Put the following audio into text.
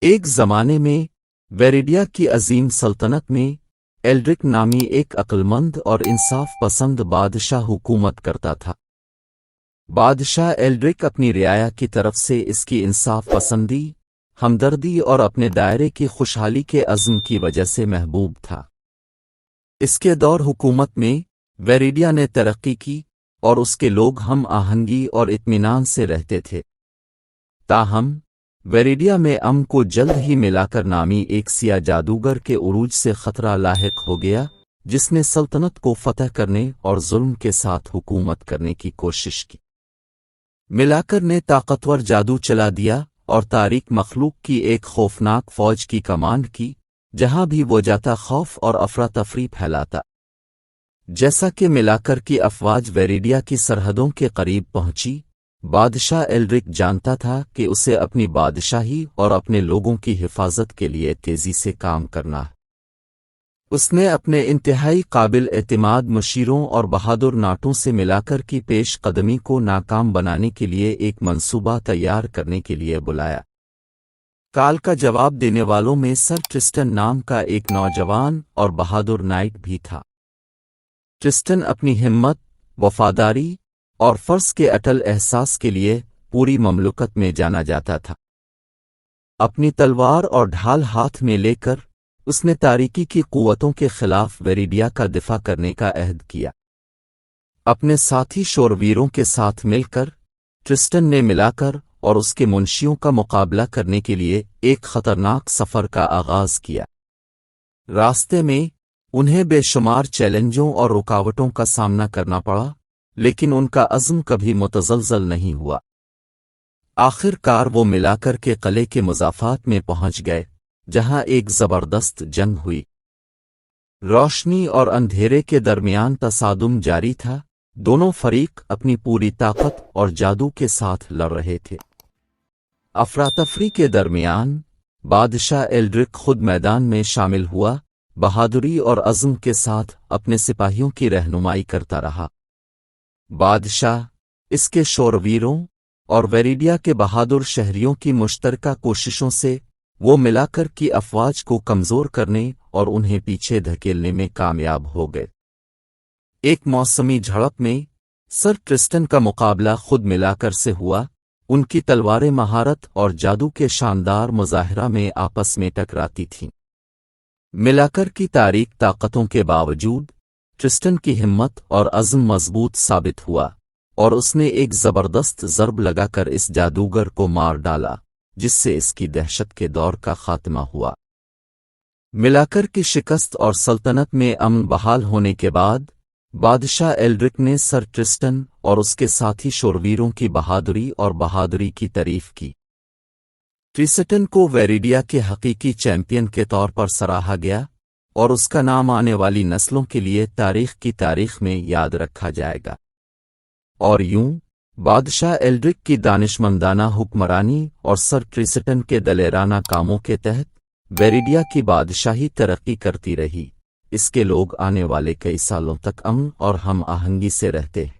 ایک زمانے میں ویریڈیا کی عظیم سلطنت میں ایلڈرک نامی ایک عقلمند اور انصاف پسند بادشاہ حکومت کرتا تھا۔ بادشاہ ایلڈرک اپنی رعایا کی طرف سے اس کی انصاف پسندی، ہمدردی اور اپنے دائرے کی خوشحالی کے عزم کی وجہ سے محبوب تھا۔ اس کے دور حکومت میں ویریڈیا نے ترقی کی اور اس کے لوگ ہم آہنگی اور اطمینان سے رہتے تھے۔ تاہم ویریڈیا میں امن کو جلد ہی ملاکر نامی ایک سیاہ جادوگر کے عروج سے خطرہ لاحق ہو گیا، جس نے سلطنت کو فتح کرنے اور ظلم کے ساتھ حکومت کرنے کی کوشش کی۔ ملاکر نے طاقتور جادو چلا دیا اور تاریک مخلوق کی ایک خوفناک فوج کی کمانڈ کی، جہاں بھی وہ جاتا خوف اور افراتفری پھیلاتا۔ جیسا کہ ملاکر کی افواج ویریڈیا کی سرحدوں کے قریب پہنچی، بادشاہ ایلڈرک جانتا تھا کہ اسے اپنی بادشاہی اور اپنے لوگوں کی حفاظت کے لیے تیزی سے کام کرنا ہے۔ اس نے اپنے انتہائی قابل اعتماد مشیروں اور بہادر ناٹوں سے ملاکر کی پیش قدمی کو ناکام بنانے کے لیے ایک منصوبہ تیار کرنے کے لیے بلایا۔ کال کا جواب دینے والوں میں سر ٹرسٹن نام کا ایک نوجوان اور بہادر نائٹ بھی تھا۔ ٹرسٹن اپنی ہمت، وفاداری اور فرض کے اٹل احساس کے لیے پوری مملکت میں جانا جاتا تھا۔ اپنی تلوار اور ڈھال ہاتھ میں لے کر اس نے تاریکی کی قوتوں کے خلاف ویریڈیا کا دفاع کرنے کا عہد کیا۔ اپنے ساتھی شورویروں کے ساتھ مل کر ٹرسٹن نے ملاکر اور اس کے منشیوں کا مقابلہ کرنے کے لیے ایک خطرناک سفر کا آغاز کیا۔ راستے میں انہیں بے شمار چیلنجوں اور رکاوٹوں کا سامنا کرنا پڑا، لیکن ان کا عزم کبھی متزلزل نہیں ہوا۔ آخر کار وہ ملاکر کے قلعے کے مضافات میں پہنچ گئے، جہاں ایک زبردست جنگ ہوئی۔ روشنی اور اندھیرے کے درمیان تصادم جاری تھا، دونوں فریق اپنی پوری طاقت اور جادو کے ساتھ لڑ رہے تھے۔ افراتفری کے درمیان بادشاہ ایلڈرک خود میدان میں شامل ہوا، بہادری اور عزم کے ساتھ اپنے سپاہیوں کی رہنمائی کرتا رہا۔ بادشاہ، اس کے شورویروں اور ویریڈیا کے بہادر شہریوں کی مشترکہ کوششوں سے وہ ملاکر کی افواج کو کمزور کرنے اور انہیں پیچھے دھکیلنے میں کامیاب ہو گئے۔ ایک موسمی جھڑپ میں سر ٹرسٹن کا مقابلہ خود ملاکر سے ہوا، ان کی تلواریں مہارت اور جادو کے شاندار مظاہرہ میں آپس میں ٹکراتی تھیں۔ ملاکر کی تاریک طاقتوں کے باوجود ٹرسٹن کی ہمت اور عزم مضبوط ثابت ہوا، اور اس نے ایک زبردست ضرب لگا کر اس جادوگر کو مار ڈالا، جس سے اس کی دہشت کے دور کا خاتمہ ہوا۔ ملاکر کی شکست اور سلطنت میں امن بحال ہونے کے بعد بادشاہ ایلڈرک نے سر ٹرسٹن اور اس کے ساتھی شورویروں کی بہادری کی تعریف کی۔ ٹرسٹن کو ویریڈیا کے حقیقی چیمپئن کے طور پر سراہا گیا، اور اس کا نام آنے والی نسلوں کے لیے تاریخ میں یاد رکھا جائے گا۔ اور یوں بادشاہ ایلڈرک کی دانشمندانہ حکمرانی اور سر ٹرسٹن کے دلیرانہ کاموں کے تحت ویریڈیا کی بادشاہی ترقی کرتی رہی۔ اس کے لوگ آنے والے کئی سالوں تک امن اور ہم آہنگی سے رہتے ہیں۔